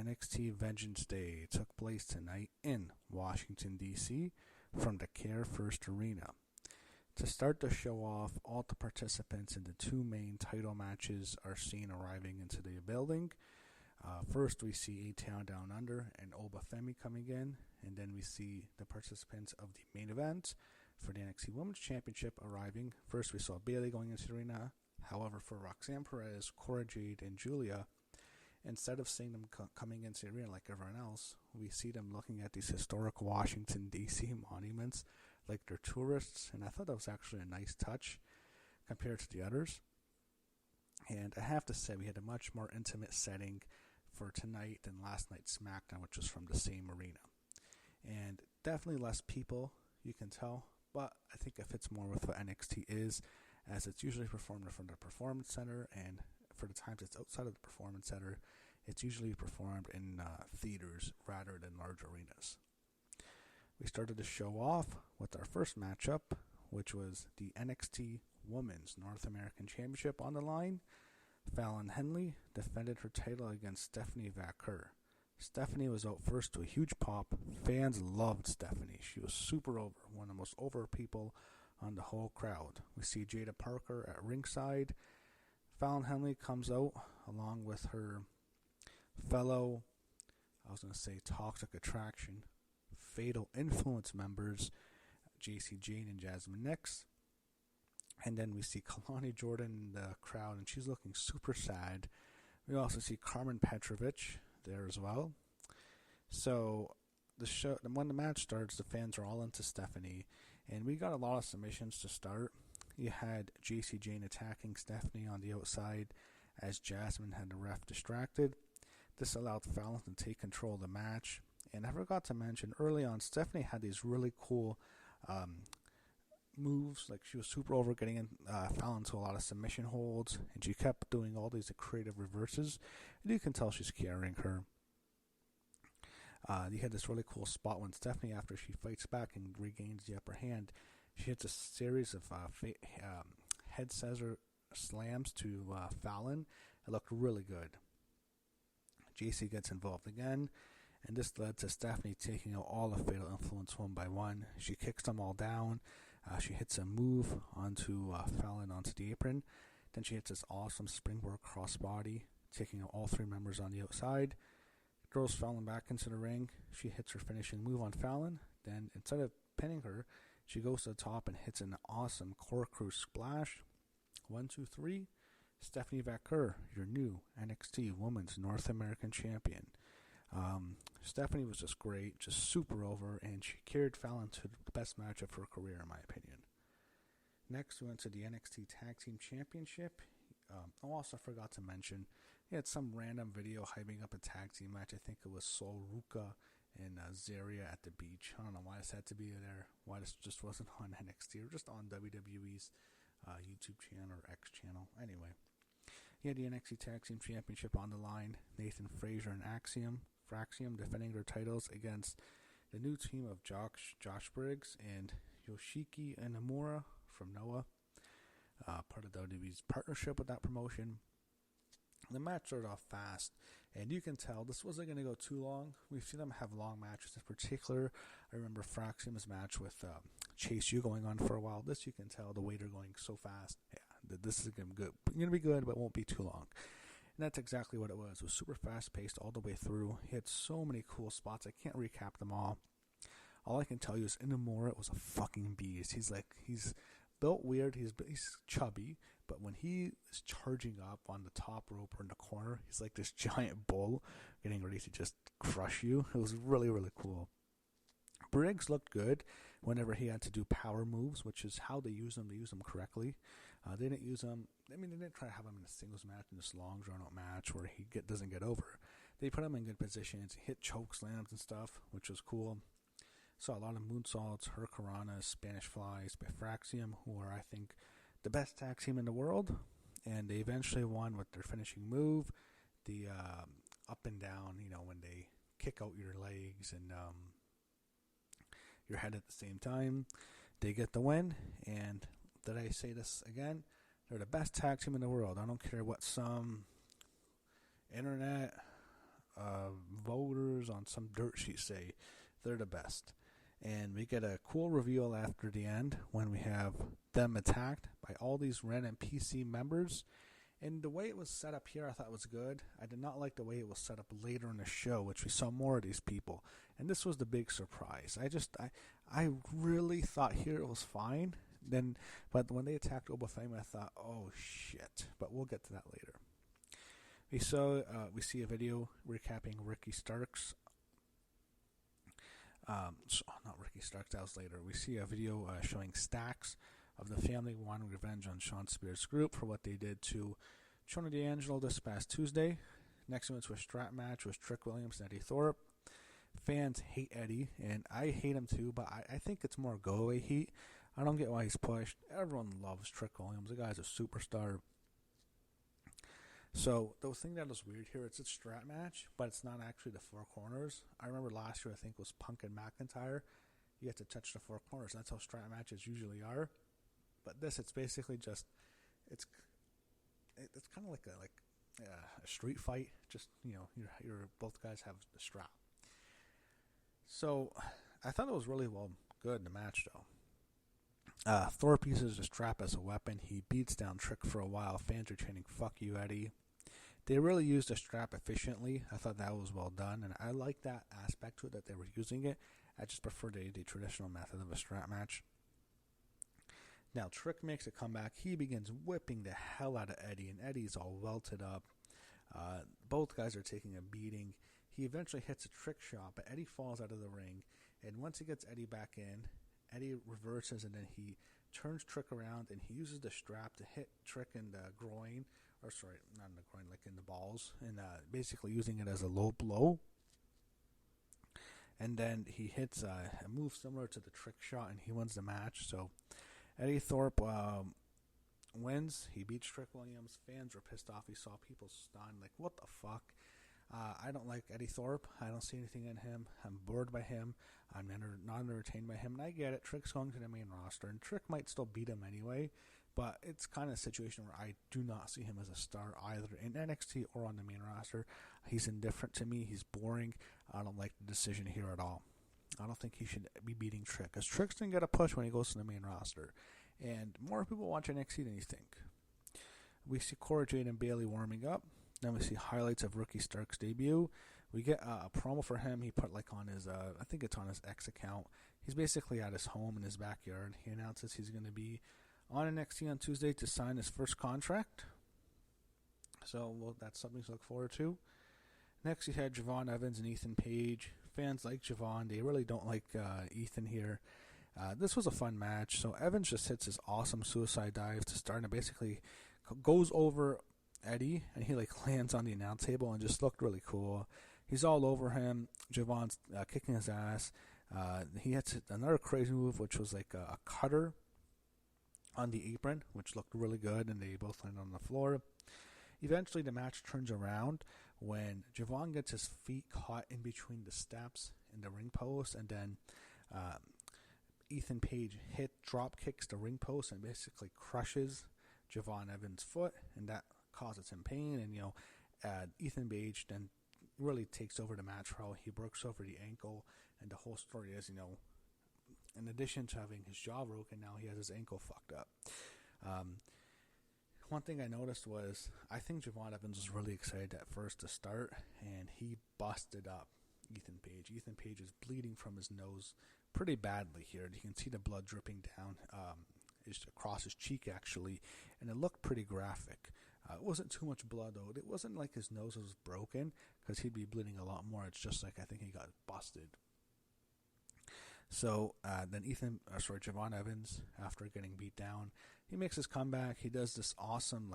NXT Vengeance Day took place tonight in Washington, D.C. from the CareFirst Arena. To start the show off, all the participants in the two main title matches are seen arriving into the building. First, we see A-Town Down Under and Oba Femi coming in, and then we see the participants of the main event for the NXT Women's Championship arriving. First, we saw Bayley going into the arena. However, for Roxanne, Perez, Cora, Jade, and Giulia, instead of seeing them coming into the arena like everyone else, we see them looking at these historic Washington, D.C. monuments like they're tourists, and I thought that was actually a nice touch compared to the others. And I have to say, we had a much more intimate setting for tonight than last night's SmackDown, which was from the same arena. And definitely less people, you can tell, but I think it fits more with what NXT is, as it's usually performed from the Performance Center, and for the times it's outside of the Performance Center, it's usually performed in theaters rather than large arenas. We started the show off with our first matchup, which was the NXT Women's North American Championship on the line. Fallon Henley defended her title against Stephanie Vaquer. Stephanie was out first to a huge pop. Fans loved Stephanie. She was super over, one of the most over people on the whole crowd. We see Jade Parker at ringside. Fallon Henley comes out along with her fellow, Toxic Attraction, Fatal Influence members, JC Jane and Jasmine Nix. And then we see Kalani Jordan in the crowd, and she's looking super sad. We also see Carmen Petrovich there as well. So when the match starts, the fans are all into Stephanie, and we got a lot of submissions to start. You had JC Jane attacking Stephanie on the outside as Jasmine had the ref distracted. This allowed Fallon to take control of the match. And I forgot to mention, early on, Stephanie had these really cool moves. Like, she was super over, getting in Fallon to a lot of submission holds, and she kept doing all these creative reverses. And you can tell she's carrying her. You had this really cool spot when Stephanie, after she fights back and regains the upper hand, she hits a series of head scissor slams to Fallon. It looked really good. JC gets involved again, and this led to Stephanie taking out all the Fatal Influence one by one. She kicks them all down. She hits a move onto Fallon onto the apron. Then she hits this awesome springboard crossbody, taking out all three members on the outside. Throws Fallon back into the ring. She hits her finishing move on Fallon. Then, instead of pinning her, she goes to the top and hits an awesome corkscrew splash. 1, 2, 3. Stephanie Vaquer, your new NXT Women's North American Champion. Stephanie was just great, just super over, and she carried Fallon to the best match of her career, in my opinion. Next, we went to the NXT Tag Team Championship. Also forgot to mention, he had some random video hyping up a tag team match. I think it was Sol Ruka and Zaria at the beach. I don't know why this had to be there, why this just wasn't on NXT or just on WWE's YouTube channel or X channel. Anyway, he had the NXT Tag Team Championship on the line. Nathan Frazer and Axiom defending their titles against the new team of Josh Briggs and Yoshiki and Inamura from Noah, part of WWE's partnership with that promotion. The match started off fast, and you can tell this wasn't going to go too long. We've seen them have long matches. In particular, I remember Fraxium's match with Chase U going on for a while. This, you can tell the way they're going so fast. Yeah, this is going to be good, but it won't be too long. And that's exactly what it was. It was super fast-paced all the way through. He had so many cool spots. I can't recap them all. All I can tell you is Inamura was a fucking beast. He's built weird. He's chubby, but when he is charging up on the top rope or in the corner, he's like this giant bull getting ready to just crush you. It was really, really cool. Briggs looked good whenever he had to do power moves, which is how they use them. They use them correctly. They didn't use them. They didn't try to have him in a singles match, in this long, drawn-out match where he doesn't get over. They put him in good positions. He hit choke slams and stuff, which was cool. Saw a lot of moonsaults, hurricanranas, Spanish flies by Fraxium, who are, I think, the best tag team in the world. And they eventually won with their finishing move, the up and down, when they kick out your legs and your head at the same time. They get the win, and did I say this again? They're the best tag team in the world. I don't care what some internet voters on some dirt sheet say they're the best. And we get a cool reveal after the end when we have them attacked by all these random PC members. And the way it was set up here I thought was good. I did not like the way it was set up later in the show, which we saw more of these people. And this was the big surprise. I really thought here it was fine. But when they attacked Oba Femi, I thought, oh shit. But we'll get to that later. We see a video recapping Ricky Starks. Not Ricky Starks, that was later. We see a video showing stacks of the family wanting revenge on Sean Spears' group for what they did to Tony D'Angelo this past Tuesday. Next one was a strap match with Trick Williams and Eddie Thorpe. Fans hate Eddie, and I hate him too, but I think it's more go-away heat. I don't get why he's pushed. Everyone loves Trick Williams. The guy's a superstar. So, the thing that is weird here, it's a strap match, but it's not actually the four corners. I remember last year, I think it was Punk and McIntyre. You have to touch the four corners. That's how strap matches usually are. But this, it's basically just, it's kind of like a street fight. Just, you're both guys have the strap. So, I thought it was really good in the match, though. Thorpe uses the strap as a weapon. He beats down Trick for a while. Fans are chanting, "Fuck you, Eddie." They really used the strap efficiently. I thought that was well done, and I like that aspect to it, that they were using it. I just prefer the traditional method of a strap match. Now, Trick makes a comeback. He begins whipping the hell out of Eddie, and Eddie's all welted up. Both guys are taking a beating. He eventually hits a trick shot, but Eddie falls out of the ring, and once he gets Eddie back in, Eddie reverses, and then he turns Trick around, and he uses the strap to hit Trick in the groin, or sorry, not in the groin, like in the balls, and basically using it as a low blow. And then he hits a move similar to the Trick shot, and he wins the match. So Eddie Thorpe wins. He beats Trick Williams. Fans were pissed off. He saw people stunned, like, what the fuck? I don't like Eddie Thorpe. I don't see anything in him. I'm bored by him. I'm not entertained by him. And I get it. Trick's going to the main roster. And Trick might still beat him anyway. But it's kind of a situation where I do not see him as a star either in NXT or on the main roster. He's indifferent to me. He's boring. I don't like the decision here at all. I don't think he should be beating Trick, because Trick's going to get a push when he goes to the main roster. And more people watch NXT than you think. We see Cora, Jade, and Bayley warming up. Then we see highlights of Ricky Stark's debut. We get a promo for him. He put on his, I think it's on his X account. He's basically at his home in his backyard. He announces he's going to be on NXT on Tuesday to sign his first contract. So that's something to look forward to. Next, you had Javon Evans and Ethan Page. Fans like Javon. They really don't like Ethan here. This was a fun match. So Evans just hits his awesome suicide dive to start, and basically goes over Eddie, and he lands on the announce table and just looked really cool. He's all over him. Javon's kicking his ass. He hits another crazy move, which was like a cutter on the apron, which looked really good, and they both land on the floor. Eventually, the match turns around when Javon gets his feet caught in between the steps in the ring post, and then Ethan Page drop kicks the ring post and basically crushes Javon Evans' foot, and that causes him pain. And Ethan Page then really takes over the match for how he breaks over the ankle, and the whole story is, in addition to having his jaw broken, now he has his ankle fucked up. One thing I noticed was, I think Javon Evans was really excited at first to start, and he busted up Ethan Page. Ethan Page is bleeding from his nose pretty badly here. You can see the blood dripping down across his cheek, actually, and it looked pretty graphic. It wasn't too much blood, though. It wasn't like his nose was broken, because he'd be bleeding a lot more. It's just like, I think he got busted. So then Javon Evans, after getting beat down, he makes his comeback. He does this awesome,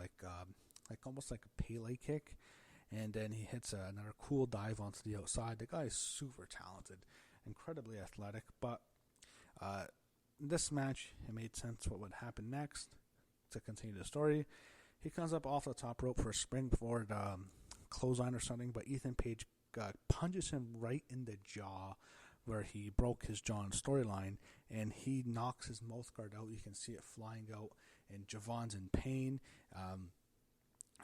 almost like a Pele kick, and then he hits another cool dive onto the outside. The guy is super talented, incredibly athletic. But this match, it made sense what would happen next to continue the story. He comes up off the top rope for a springboard clothesline or something, but Ethan Page punches him right in the jaw, where he broke his jaw in storyline, and he knocks his mouth guard out. You can see it flying out, and Javon's in pain.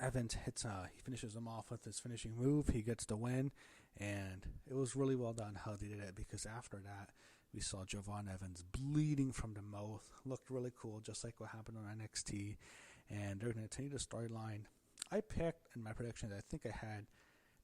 Evans he finishes him off with his finishing move. He gets the win, and it was really well done how they did it, because after that, we saw Javon Evans bleeding from the mouth. Looked really cool, just like what happened on NXT, and they're going to continue the storyline. I picked, in my predictions, I think I had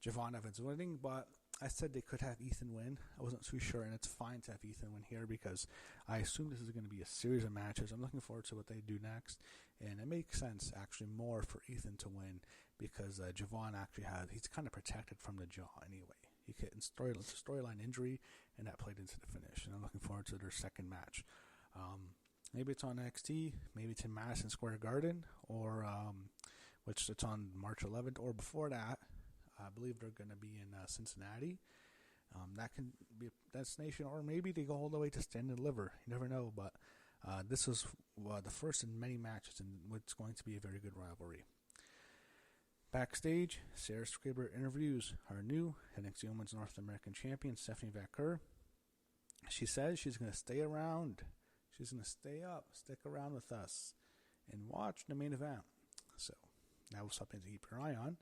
Javon Evans winning, but I said they could have Ethan win. I wasn't too sure, and it's fine to have Ethan win here because I assume this is going to be a series of matches. I'm looking forward to what they do next, and it makes sense actually more for Ethan to win because Javon actually he's kind of protected from the jaw anyway. He hit it's a storyline injury, and that played into the finish, and I'm looking forward to their second match. Maybe it's on NXT, maybe it's in Madison Square Garden, or which it's on March 11th, or before that. I believe they're going to be in Cincinnati. That can be a destination, or maybe they go all the way to Stand and Deliver. You never know, but this is the first in many matches, and what's going to be a very good rivalry. Backstage, Sarah Scriber interviews her new NXT Women's North American Champion, Stephanie Vaquer. She says she's going to stay around. She's going to stick around with us, and watch the main event. So that was something to keep your eye on.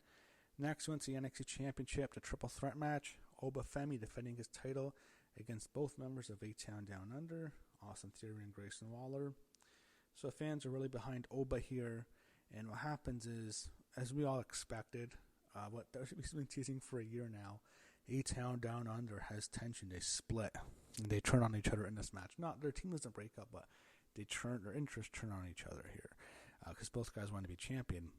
Next wins the NXT Championship, the triple threat match. Oba Femi defending his title against both members of A-Town Down Under, Austin Theory and Grayson Waller. So fans are really behind Oba here, and what happens is, as we all expected, what we've been teasing for a year now, A-Town Down Under has tension. They split, and they turn on each other in this match. Not their team doesn't break up, but their interests turn on each other here, because both guys want to be champion.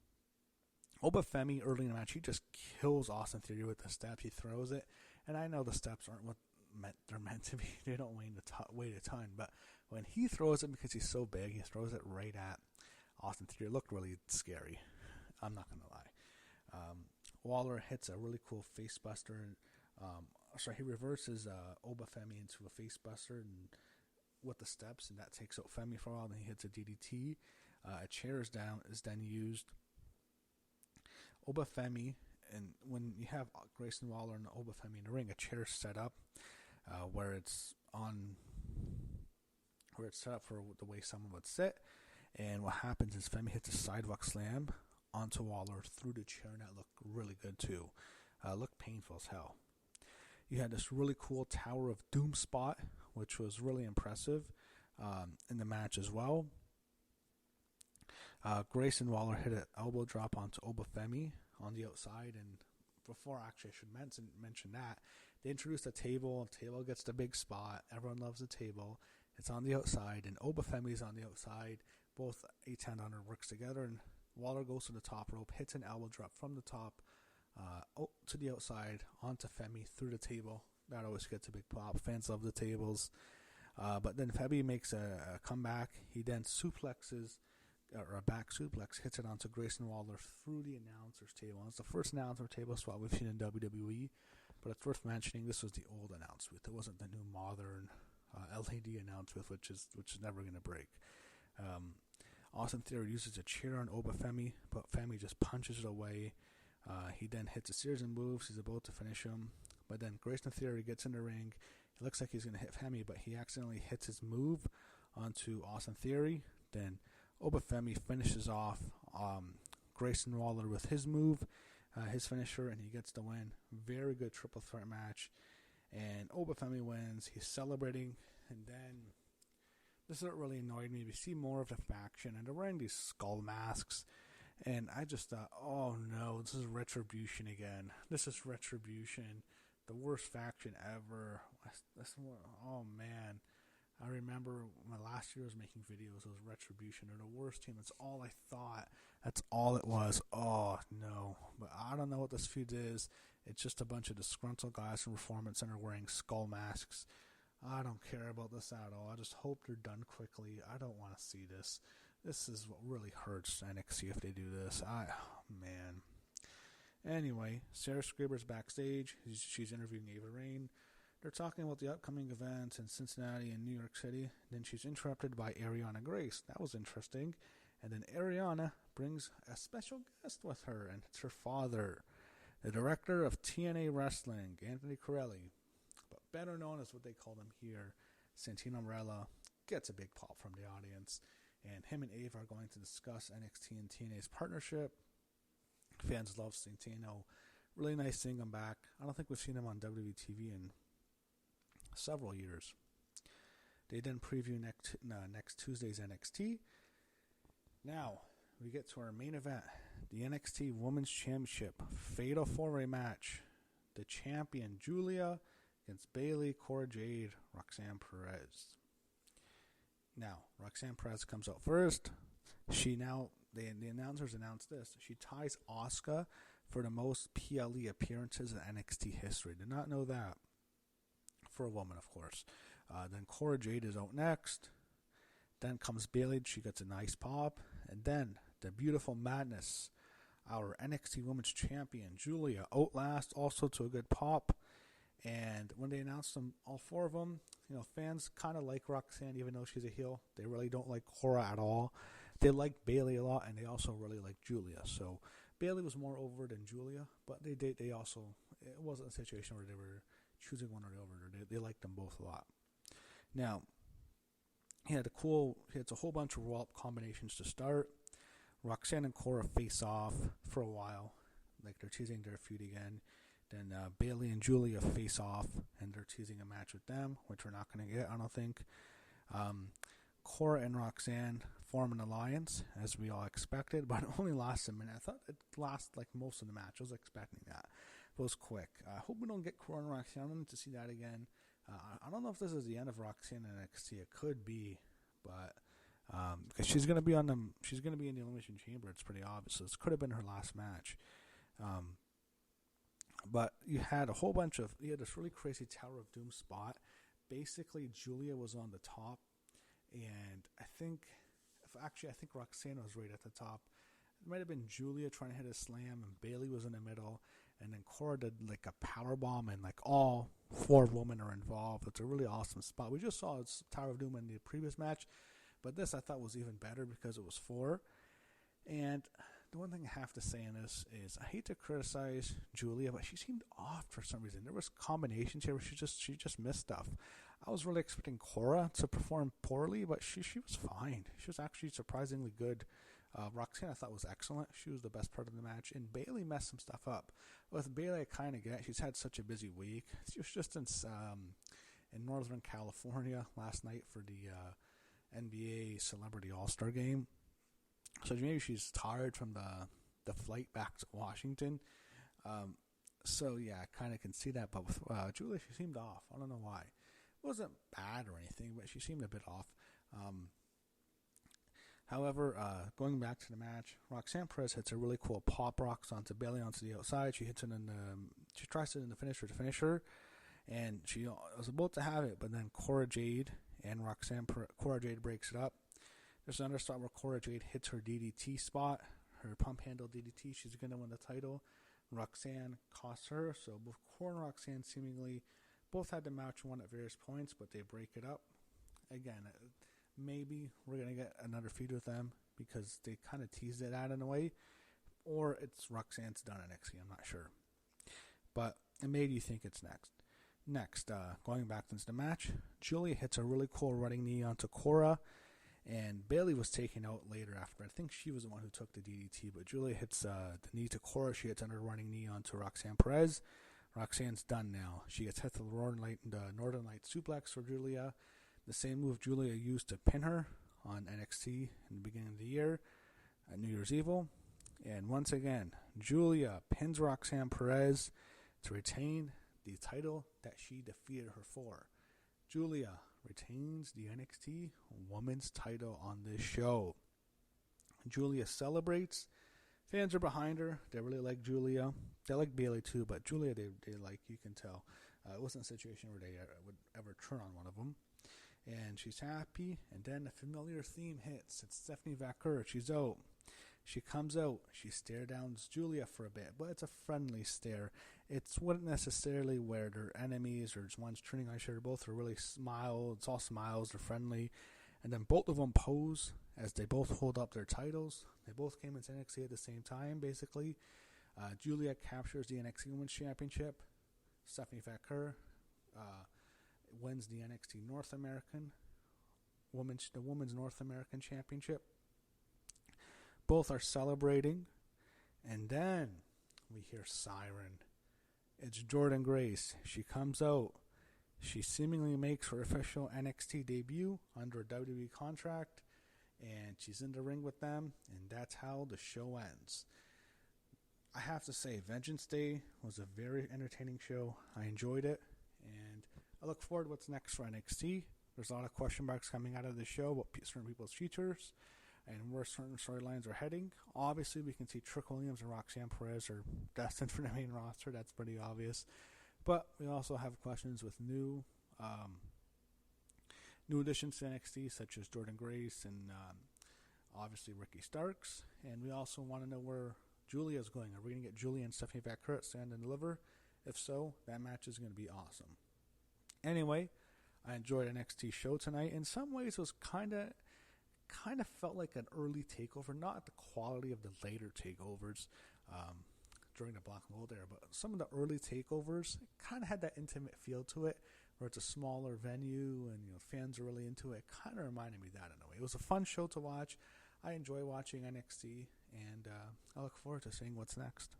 Oba Femi, early in the match, he just kills Austin Theory with the steps. He throws it, and I know the steps aren't what they're meant to be. They don't weigh a ton, but when he throws it, because he's so big, he throws it right at Austin Theory. It looked really scary. I'm not going to lie. Waller hits a really cool face buster. He reverses Oba Femi into a face buster and with the steps, and that takes out Femi for a while. Then he hits a DDT. A chair is then used. Oba Femi, and when you have Grayson Waller and Oba Femi in the ring, a chair is set up where it's set up for the way someone would sit. And what happens is Femi hits a sidewalk slam onto Waller through the chair, and that looked really good too. Looked painful as hell. You had this really cool Tower of Doom spot, which was really impressive in the match as well. Grayson Waller hit an elbow drop onto Oba Femi on the outside, and before actually I should mention that, they introduced a table. The table gets the big spot. Everyone loves the table. It's on the outside, and Oba Femi's on the outside. Both A-Town Under works together, and Waller goes to the top rope, hits an elbow drop from the top to the outside onto Femi through the table. That always gets a big pop. Fans love the tables. But then Femi makes a comeback. He then suplexes, or a back suplex, hits it onto Grayson Waller through the announcer's table. And it's the first announcer table spot we've seen in WWE, but it's worth mentioning this was the old announce booth. It wasn't the new modern LED announce booth, which is never going to break. Austin Theory uses a chair on Oba Femi, but Femi just punches it away. He then hits a series of moves. He's about to finish him, but then Grayson Theory gets in the ring. It looks like he's going to hit Femi, but he accidentally hits his move onto Austin Theory. Then Oba Femi finishes off Grayson Waller with his move, his finisher, and he gets the win. Very good triple threat match. And Oba Femi wins. He's celebrating, and then this is what really annoyed me. We see more of the faction, and they're wearing these skull masks. And I just thought, oh no, this is Retribution again. This is Retribution, the worst faction ever. Oh man. I remember when last year I was making videos, it was Retribution. They're the worst team. That's all I thought. That's all it was. Oh, no. But I don't know what this feud is. It's just a bunch of disgruntled guys from Performance Center wearing skull masks. I don't care about this at all. I just hope they're done quickly. I don't want to see this. This is what really hurts NXT if they do this. Man. Anyway, Sarah Scriber's backstage. She's interviewing Ava Raine. They're talking about the upcoming events in Cincinnati and New York City. Then she's interrupted by Ariana Grace. That was interesting. And then Ariana brings a special guest with her, and it's her father, the director of TNA Wrestling, Anthony Corelli, but better known as what they call him here, Santino Marella, gets a big pop from the audience. And him and Ava are going to discuss NXT and TNA's partnership. Fans love Santino. Really nice seeing him back. I don't think we've seen him on WWE TV in several years. They then preview next Tuesday's NXT. Now, we get to our main event, the NXT Women's Championship Fatal 4-Way match. The champion, Giulia, against Bayley, Cora, Jade, Roxanne, Perez. Now, Roxanne Perez comes out first. The announcers announced this. She ties Asuka for the most PLE appearances in NXT history. Did not know that. For a woman, of course. Then Cora Jade is out next. Then comes Bayley. She gets a nice pop. And then the beautiful madness. Our NXT Women's Champion, Giulia, outlast, also to a good pop. And when they announced them, all four of them, fans kind of like Roxanne, even though she's a heel. They really don't like Cora at all. They like Bayley a lot, and they also really like Giulia. So Bayley was more over than Giulia, but they also, it wasn't a situation where they were choosing one or the other. They liked them both a lot. Now, he had a whole bunch of roll-up combinations to start. Roxanne and Cora face off for a while, like they're teasing their feud again. Then Bayley and Giulia face off, and they're teasing a match with them, which we're not going to get, I don't think. Cora and Roxanne form an alliance, as we all expected, but it only lasts a minute. I thought it lasted like most of the match. I was expecting that. It was quick. I hope we don't get Cora and Roxanne. I don't need to see that again. I don't know if this is the end of Roxanne and NXT. It could be, but because she's going to be in the Elimination Chamber. It's pretty obvious. So this could have been her last match. But you had this really crazy Tower of Doom spot. Basically, Giulia was on the top, and I think Roxanne was right at the top. It might have been Giulia trying to hit a slam, and Bayley was in the middle, and then Cora did like a power bomb, and like all four women are involved. It's a really awesome spot. We just saw Tower of Doom in the previous match, but this I thought was even better because it was four. And the one thing I have to say in this is I hate to criticize Giulia, but she seemed off for some reason. There was combinations here where she just missed stuff. I was really expecting Cora to perform poorly, but she was fine. She was actually surprisingly good. Roxanne I thought was excellent. She was the best part of the match. And Bayley messed some stuff up. With Bayley, I kind of get. She's had such a busy week. She was just in Northern California last night for the NBA Celebrity All-Star Game. So maybe she's tired from the flight back to Washington. So yeah, I kind of can see that. But with Giulia, she seemed off. I don't know why. It wasn't bad or anything, but she seemed a bit off. However, going back to the match, Roxanne Perez hits a really cool pop rocks onto Bayley onto the outside. She hits it she tries it in the finisher to finish her, and she was about to have it, but then Cora Jade breaks it up. There's another spot where Cora Jade hits her DDT spot, her pump handle DDT. She's going to win the title. Roxanne costs her, so both Cora and Roxanne seemingly both had the match won at various points, but they break it up. Again, maybe we're going to get another feud with them because they kind of teased it out in a way, or it's Roxanne's done NXT, I'm not sure. But it made you think it's next. Going back into the match, Giulia hits a really cool running knee onto Cora, and Bayley was taken out later after. I think she was the one who took the DDT, but Giulia hits the knee to Cora. She hits another running knee onto Roxanne Perez. Roxanne's done now. She gets hit to the Northern Light suplex for Giulia. The same move Giulia used to pin her on NXT in the beginning of the year at New Year's Evil. And once again, Giulia pins Roxanne Perez to retain the title that she defeated her for. Giulia retains the NXT Women's title on this show. Giulia celebrates. Fans are behind her. They really like Giulia. They like Bayley too, but Giulia they like, you can tell. It wasn't a situation where they would ever turn on one of them. And she's happy, and then a familiar theme hits. It's Stephanie Vaquer. She's out. She comes out. She stares down Giulia for a bit, but it's a friendly stare. It wouldn't necessarily where they're enemies or just one's turning on each other. Both are really smile. It's all smiles. They're friendly. And then both of them pose as they both hold up their titles. They both came into NXT at the same time, basically. Giulia captures the NXT Women's Championship. Stephanie Vaquer wins the NXT North American the Women's North American Championship. Both are celebrating, And then we hear Siren. It's Jordynne Grace. She comes out. She seemingly makes her official NXT debut under a WWE contract, and she's in the ring with them, and that's how the show ends. I have to say, Vengeance Day was a very entertaining show. I enjoyed it, and I look forward to what's next for NXT. There's a lot of question marks coming out of the show about certain people's futures and where certain storylines are heading. Obviously, we can see Trick Williams and Roxanne Perez are destined for the main roster. That's pretty obvious. But we also have questions with new additions to NXT, such as Jordynne Grace and obviously Ricky Starks. And we also want to know where Giulia is going. Are we going to get Giulia and Stephanie Vaquer at Stand and Deliver? If so, that match is going to be awesome. Anyway, I enjoyed NXT show tonight. In some ways, it was kind of felt like an early takeover, not the quality of the later takeovers during the Black and Gold era, but some of the early takeovers kind of had that intimate feel to it, where it's a smaller venue and fans are really into it. Kind of reminded me of that in a way. It was a fun show to watch. I enjoy watching NXT, and I look forward to seeing what's next.